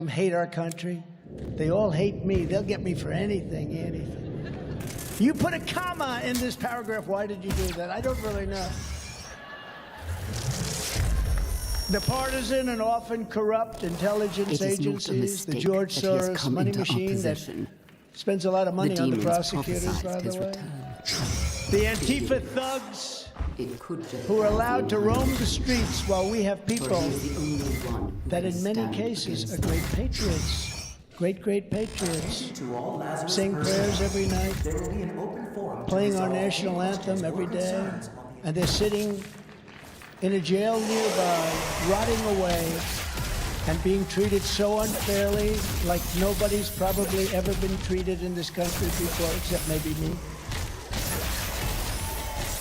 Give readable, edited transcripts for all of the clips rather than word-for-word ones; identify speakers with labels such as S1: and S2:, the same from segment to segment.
S1: hate our country. They all hate me. They'll get me for anything, anything. You put a comma in this paragraph. Why did you do that? I don't really know. The partisan and often corrupt intelligence agencies, the George Soros money machine that spends a lot of money on the prosecutors, by the way. The Antifa thugs who are allowed to roam the streets while we have people that in many cases are great patriots, great patriots, saying prayers every night, playing our national anthem every day, and they're sitting in a jail nearby, rotting away, and being treated so unfairly, like nobody's probably ever been treated in this country before, except maybe me.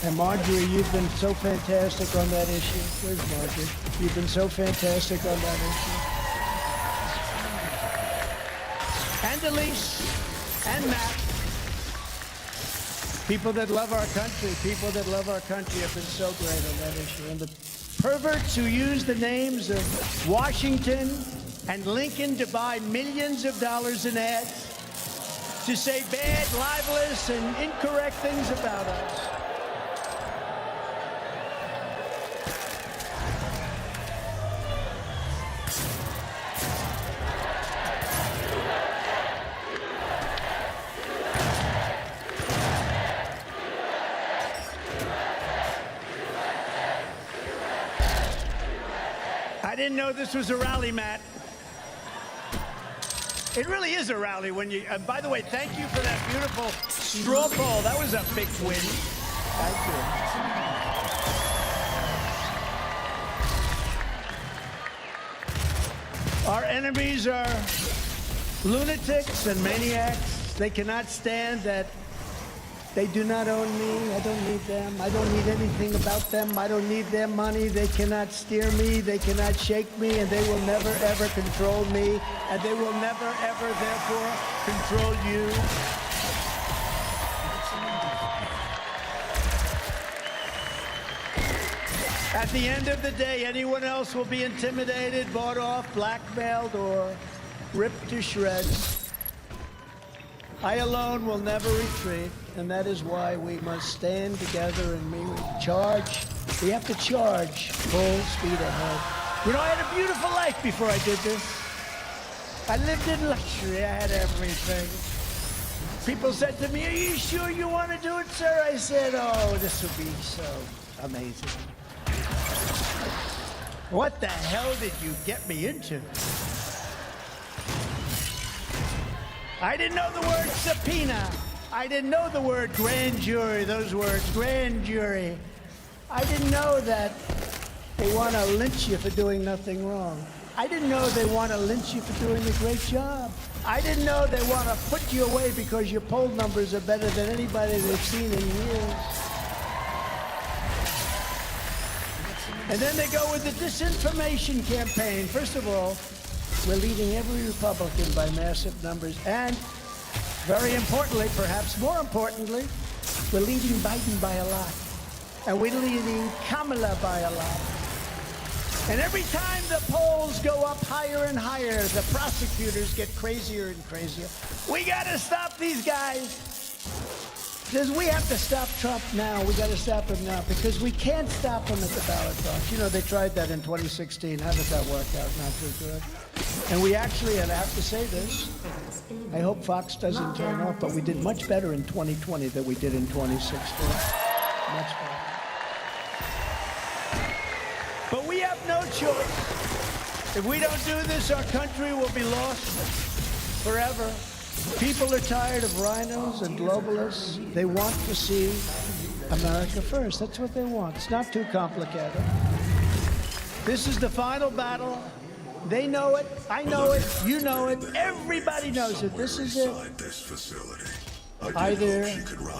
S1: And Marjorie, you've been so fantastic on that issue. Where's Marjorie? You've been so fantastic on that issue. And Elise, and Matt. People that love our country, have been so great on that issue. And the perverts who use the names of Washington and Lincoln to buy millions of dollars in ads to say bad, libelous, and incorrect things about us. I didn't know this was a rally, Matt. It really is a rally when you... by the way, thank you for that beautiful straw poll. That was a big win. Thank you. Our enemies are lunatics and maniacs. They cannot stand that they do not own me. I don't need them. I don't need anything about them. I don't need their money. They cannot steer me. They cannot shake me. And they will never, ever control me. And they will never, ever, therefore, control you. At the end of the day, anyone else will be intimidated, bought off, blackmailed, or ripped to shreds. I alone will never retreat, and that is why we must stand together and charge. We have to charge full speed ahead. You know, I had a beautiful life before I did this. I lived in luxury. I had everything. People said to me, "Are you sure you want to do it, sir?" I said, "Oh, this would be so amazing." What the hell did you get me into? I didn't know the word subpoena. I didn't know the word grand jury, those words, grand jury. I didn't know that they want to lynch you for doing nothing wrong. I didn't know they want to lynch you for doing a great job. I didn't know they want to put you away because your poll numbers are better than anybody they've seen in years. And then they go with the disinformation campaign. First of all, we're leading every Republican by massive numbers. And very importantly, perhaps more importantly, we're leading Biden by a lot. And we're leading Kamala by a lot. And every time the polls go up higher and higher, the prosecutors get crazier and crazier. We got to stop these guys. Because we have to stop Trump now. We got to stop him now because we can't stop him at the ballot box. You know, they tried that in 2016. How did that work out? Not too good. And we actually, and I have to say this, I hope Fox doesn't turn off, but we did much better in 2020 than we did in 2016. Much better. But we have no choice. If we don't do this, our country will be lost forever. People are tired of rhinos and globalists. They want to see America first. That's what they want. It's not too complicated. This is the final battle. They know it. I know it. You know it. Everybody knows it. This is it. Either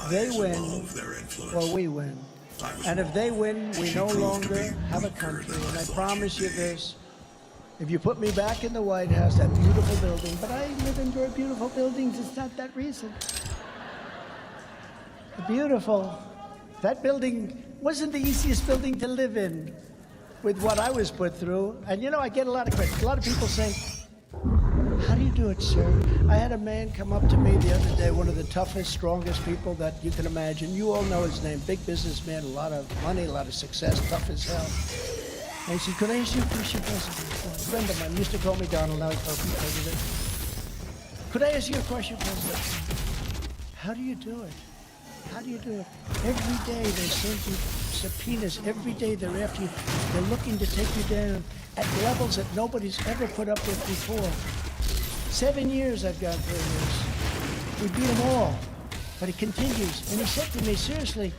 S1: they win or we win. And if they win, we no longer have a country. And I promise you this. If you put me back in the White House, that beautiful building, but I live in very beautiful buildings, it's not that reason. Beautiful. That building wasn't the easiest building to live in with what I was put through. And you know, I get a lot of credit. A lot of people say, do you do it, sir? I had a man come up to me the other day, one of the toughest, strongest people that you can imagine. You all know his name, big businessman, a lot of money, a lot of success, tough as hell. And he said, could I ask you a question, President? A friend of mine used to call me Donald, now he's called me President. Could I ask you a question, President? How do you do it? How do you do it? Every day they send you subpoenas. Every day they're after you. They're looking to take you down at levels that nobody's ever put up with before. 7 years I've gone through this. We beat them all. But it continues. And he said to me, seriously,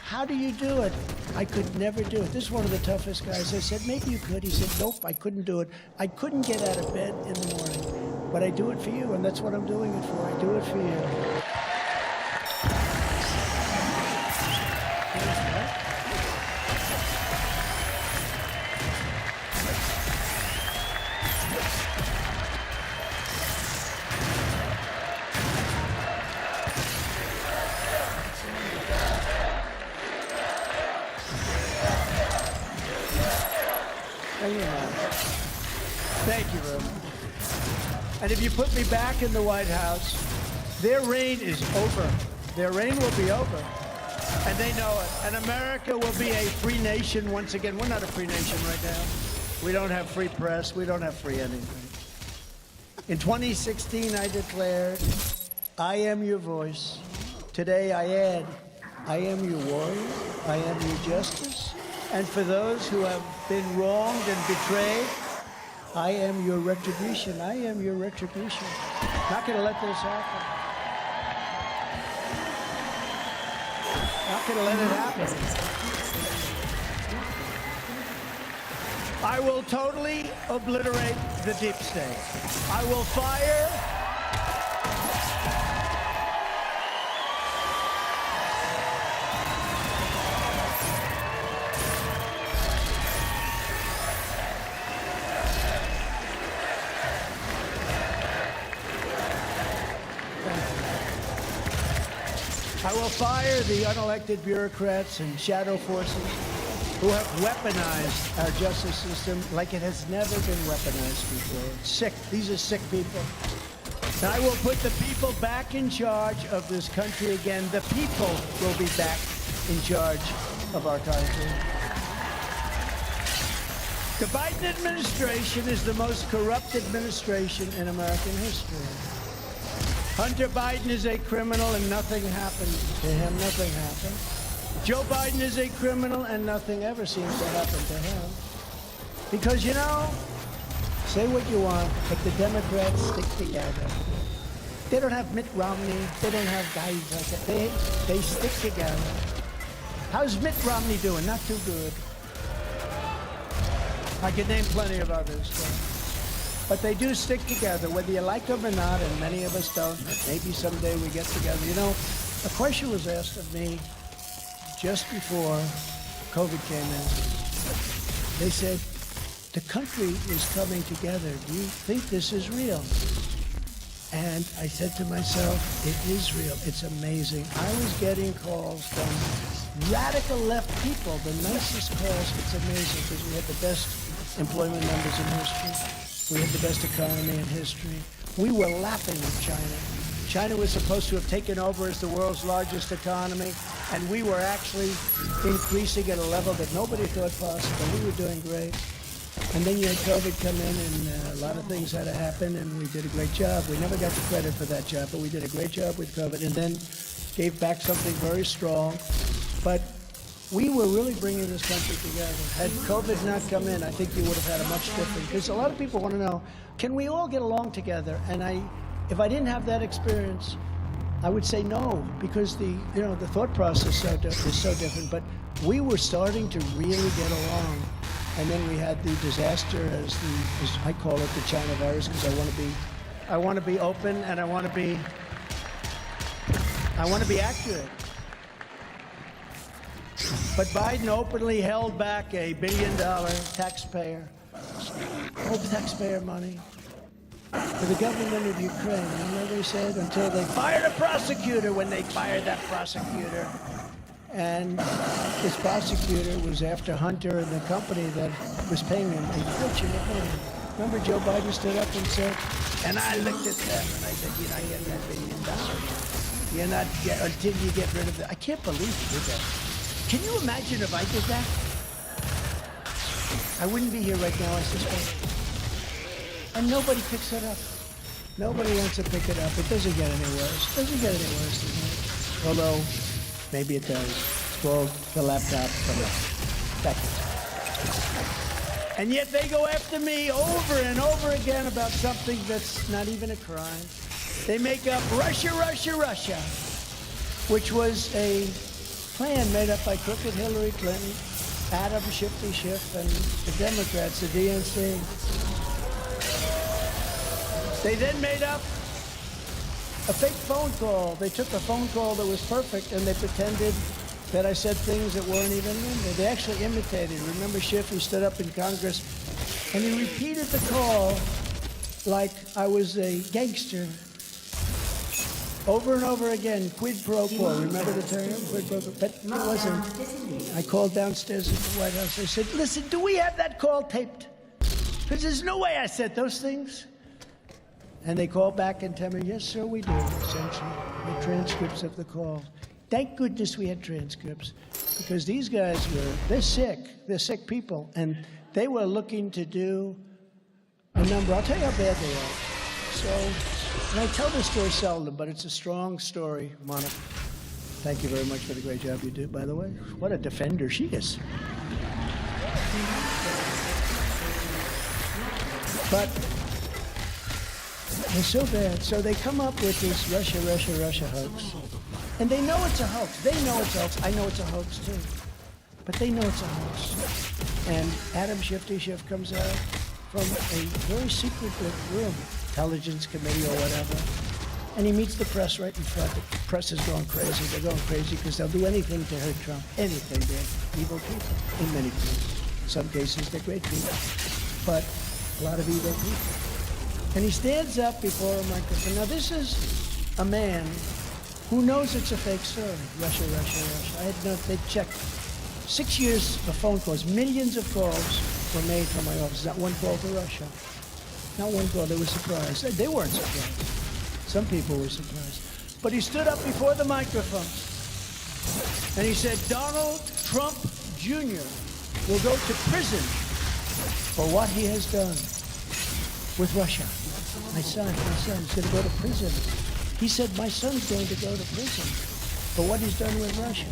S1: how do you do it? I could never do it. This is one of the toughest guys. I said, maybe you could. He said, nope, I couldn't do it. I couldn't get out of bed in the morning. But I do it for you, and that's what I'm doing it for. I do it for you. Thank you very much. And if you put me back in the White House, their reign is over. Their reign will be over. And they know it. And America will be a free nation once again. We're not a free nation right now. We don't have free press. We don't have free anything. In 2016, I declared, I am your voice. Today, I add, I am your warrior. I am your justice. And for those who have been wronged and betrayed, I am your retribution. I am your retribution. Not going to let this happen. Not going to let it happen. I will totally obliterate the deep state. I will fire the unelected bureaucrats and shadow forces who have weaponized our justice system like it has never been weaponized before. It's sick. These are sick people. And I will put the people back in charge of this country again. The people will be back in charge of our country. The Biden administration is the most corrupt administration in American history. Hunter Biden is a criminal and nothing happened to him. Nothing happened. Joe Biden is a criminal and nothing ever seems to happen to him. Because, you know, say what you want, but the Democrats stick together. They don't have Mitt Romney. They don't have guys like that. They stick together. How's Mitt Romney doing? Not too good. I could name plenty of others. But they do stick together, whether you like them or not, and many of us don't. Maybe someday we get together. You know, a question was asked of me just before COVID came in. They said, the country is coming together. Do you think this is real? And I said to myself, it is real. It's amazing. I was getting calls from radical left people, the nicest calls. It's amazing because we had the best employment numbers in history. We had the best economy in history. We were laughing at China. China was supposed to have taken over as the world's largest economy, and we were actually increasing at a level that nobody thought possible. We were doing great. And then you had COVID come in, and a lot of things had to happen, and we did a great job. We never got the credit for that job, but we did a great job with COVID, and then gave back something very strong. But we were really bringing this country together. Had COVID not come in, I think you would have had a much different, because a lot of people want to know, can we all get along together? And if I didn't have that experience, I would say no, because the thought process is so different. But we were starting to really get along. And then we had the disaster, as I call it, the China virus, because I want to be open, and I want to be accurate. But Biden openly held back $1 billion taxpayer money for the government of Ukraine. You know, they said until they fired a prosecutor. When they fired that prosecutor, and this prosecutor was after Hunter and the company that was paying him a fortune of money. Remember Joe Biden stood up and said, and I looked at them and I said, you're not getting that $1 billion. You're not until you get rid of it. I can't believe you did that. Can you imagine if I did that? I wouldn't be here right now, I suspect. And nobody picks it up. Nobody wants to pick it up. It doesn't get any worse. It doesn't get any worse than that. Although, maybe it does. It's called the laptop from Beckett. And yet they go after me over and over again about something that's not even a crime. They make up Russia, Russia, Russia, which was a plan made up by crooked Hillary Clinton, Adam Shifty Schiff, and the Democrats, the DNC. They then made up a fake phone call. They took a phone call that was perfect and they pretended that I said things that weren't even in there. They actually imitated. Remember Schiff, he stood up in Congress and he repeated the call like I was a gangster. Over and over again, quid pro quo. Remember the term? Quid pro quo. But it wasn't. I called downstairs at the White House. I said, listen, do we have that call taped? Because there's no way I said those things. And they called back and tell me, yes, sir, we do, essentially. The transcripts of the call. Thank goodness we had transcripts, because these guys they're sick people, and they were looking to do a number. I'll tell you how bad they are. So, and I tell this story seldom, but it's a strong story, Monica. Thank you very much for the great job you did, by the way. What a defender she is. But they're so bad. So they come up with this Russia, Russia, Russia hoax. And they know it's a hoax. They know it's a hoax. I know it's a hoax, too. But they know it's a hoax. And Adam Shifty Schiff comes out from a very secret room, intelligence committee or whatever, and he meets the press right in front. The press is going crazy. They're going crazy because they'll do anything to hurt Trump. Anything. They're evil people in many cases. In some cases, they're great people. But a lot of evil people. And he stands up before a microphone. Now, this is a man who knows it's a fake story. Russia, Russia, Russia. I had no, they checked 6 years of phone calls. Millions of calls were made from my office. Not one call to Russia. Not one call. They were surprised. They weren't surprised. Some people were surprised. But he stood up before the microphone and he said, Donald Trump Jr. will go to prison for what he has done with Russia. My son's going to go to prison. He said, my son's going to go to prison for what he's done with Russia.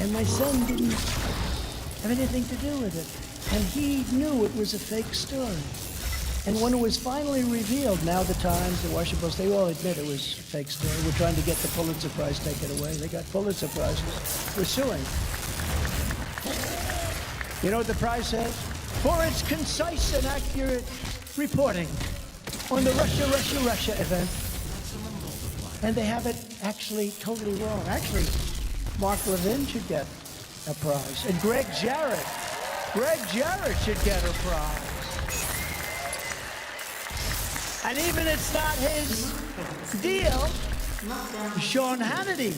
S1: And my son didn't have anything to do with it. And he knew it was a fake story. And when it was finally revealed, now the Times, the Washington Post, they all admit it was a fake story. We're trying to get the Pulitzer Prize taken away. They got Pulitzer Prizes. We're suing. You know what the prize says? For its concise and accurate reporting on the Russia, Russia, Russia event. And they have it actually totally wrong. Actually, Mark Levin should get a prize. And Greg Jarrett should get a prize. And even it's not his deal, Sean Hannity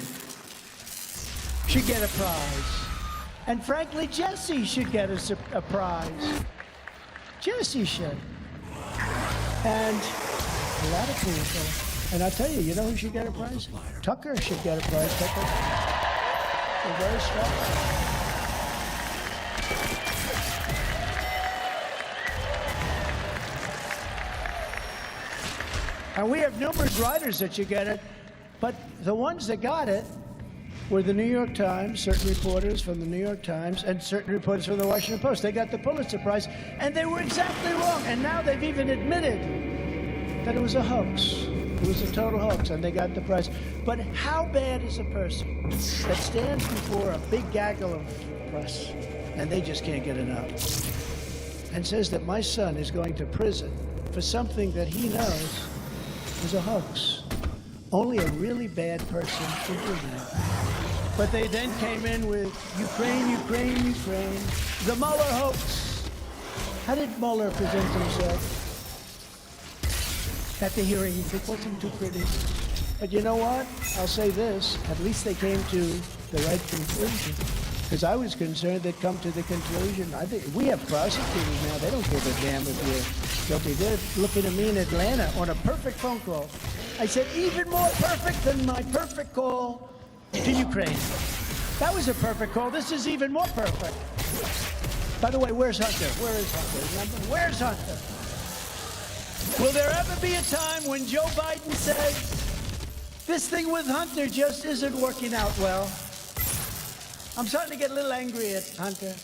S1: should get a prize. And frankly, Jesse should get a prize. Jesse should. And a lot of people. And I'll tell you, you know who should get a prize? Tucker should get a prize. Tucker. They're very strong. And we have numerous writers that should get it, but the ones that got it were the New York Times, certain reporters from the New York Times, and certain reporters from the Washington Post. They got the Pulitzer Prize, and they were exactly wrong. And now they've even admitted that it was a hoax. It was a total hoax, and they got the prize. But how bad is a person that stands before a big gaggle of press, and they just can't get enough, and says that my son is going to prison for something that he knows is a hoax? Only a really bad person should do that. But they then came in with Ukraine, Ukraine, Ukraine, the Mueller hoax. How did Mueller present himself at the hearing? It wasn't too pretty. But you know what? I'll say this. At least they came to the right conclusion. Because I was concerned they'd come to the conclusion. I think we have prosecutors now. They don't give a damn if you're guilty. They're looking at me in Atlanta on a perfect phone call. I said, even more perfect than my perfect call to Ukraine. That was a perfect call. This is even more perfect. By the way, where's Hunter? Where is Hunter? Remember? Where's Hunter? Will there ever be a time when Joe Biden says, this thing with Hunter just isn't working out well? I'm starting to get a little angry at Hunter.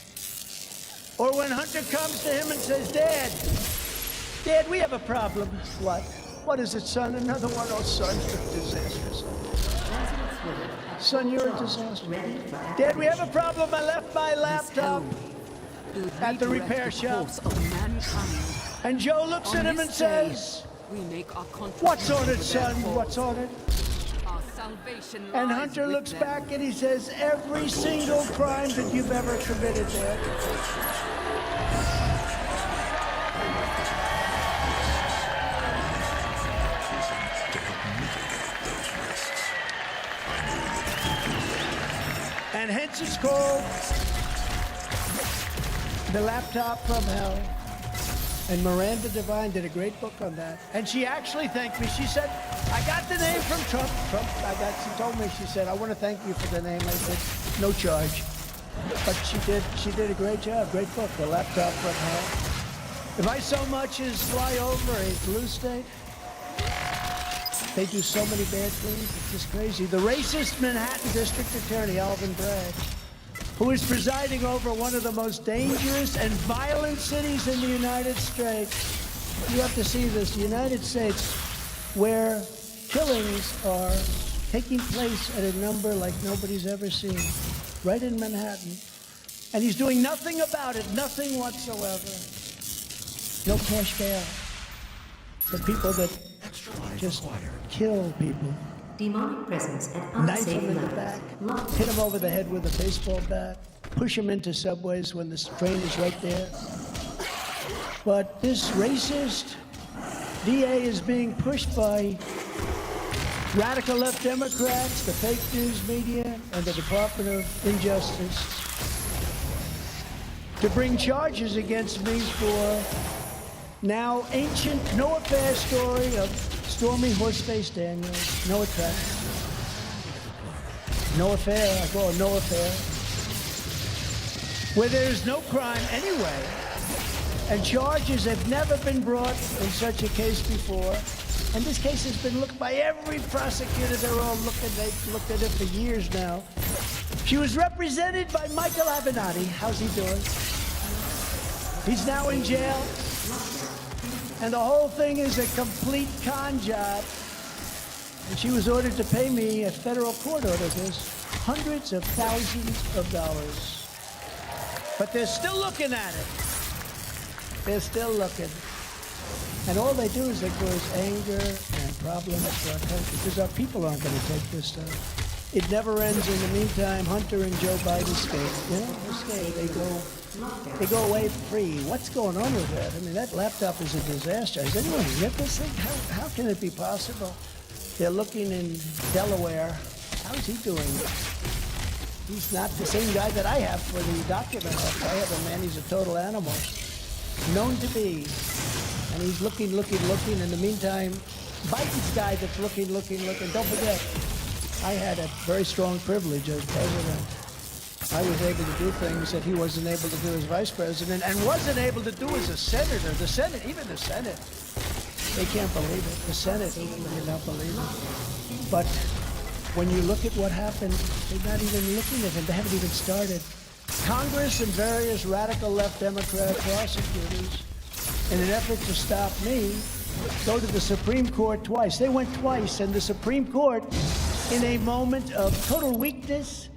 S1: Or when Hunter comes to him and says, Dad, we have a problem. What? What is it, son? Another one? Oh, son, you're a disaster, son. Son, you're a disaster. Dad, we have a problem. I left my laptop at the repair shop. And Joe looks at him and says, what's on it, son? What's on it? And Hunter looks back and he says, every single crime that you've ever committed, Dad. And hence it's called The Laptop from Hell. And Miranda Devine did a great book on that. And she actually thanked me. She said, I got the name from Trump. She told me, she said, I want to thank you for the name. I said, no charge. But she did a great job. Great book, The Laptop from Hell. If I so much as fly over a blue state, they do so many bad things. It's just crazy. The racist Manhattan District Attorney, Alvin Bragg, who is presiding over one of the most dangerous and violent cities in the United States. You have to see this. The United States, where killings are taking place at a number like nobody's ever seen, right in Manhattan. And he's doing nothing about it, nothing whatsoever. No cash bail for people that just kill people.
S2: Demonic presence at
S1: Knife
S2: unsafe
S1: him in the
S2: levels.
S1: back, hit him over the head with a baseball bat, push him into subways when the train is right there. But this racist DA is being pushed by radical left Democrats, the fake news media, and the Department of Injustice to bring charges against me for now ancient no affair story of Stormy Horseface Daniels. No affair. No affair. I call it no affair. Where there's no crime anyway, and charges have never been brought in such a case before. And this case has been looked by every prosecutor. They're all looking. They've looked at it for years now. She was represented by Michael Avenatti. How's he doing? He's now in jail. And the whole thing is a complete con job. And she was ordered to pay me, a federal court ordered this, hundreds of thousands of dollars. But they're still looking at it. They're still looking. And all they do is they cause anger and problems for our country, because our people aren't going to take this stuff. It never ends. In the meantime, Hunter and Joe Biden escape. You know, escape. They go away free. What's going on with that? I mean, that laptop is a disaster. Has anyone hit this thing? How can it be possible? They're looking in Delaware. How's he doing? He's not the same guy that I have for the document. I have a man, he's a total animal. Known to be. And he's looking. In the meantime, Biden's guy that's looking. Don't forget, I had a very strong privilege as president. I was able to do things that he wasn't able to do as vice president and wasn't able to do as a senator. The Senate, even the Senate, they can't believe it. The Senate cannot believe it. But when you look at what happened, they're not even looking at him. They haven't even started. Congress and various radical left Democrat prosecutors, in an effort to stop me, go to the Supreme Court twice. They went twice, and the Supreme Court, in a moment of total weakness,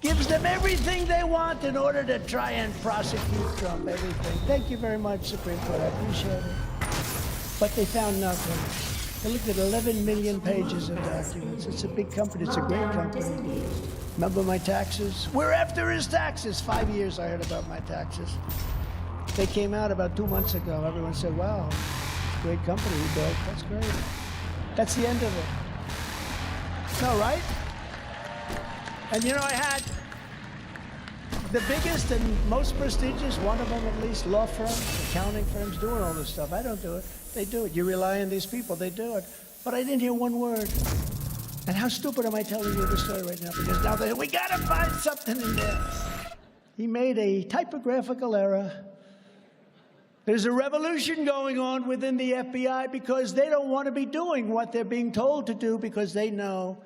S1: gives them everything they want in order to try and prosecute Trump, everything. Thank you very much, Supreme Court. I appreciate it. But they found nothing. They looked at 11 million pages of documents. It's a big company. It's a great company. Remember my taxes? We're after his taxes. 5 years I heard about my taxes. They came out about 2 months ago. Everyone said, wow, great company he built. That's great. That's the end of it. No, right? And you know, I had The biggest and most prestigious, one of them at least, law firms, accounting firms, doing all this stuff. I don't do it. They do it. You rely on these people. They do it. But I didn't hear one word. And how stupid am I telling you this story right now? Because now we got to find something in there. He made a typographical error. There's a revolution going on within the FBI because they don't want to be doing what they're being told to do because they know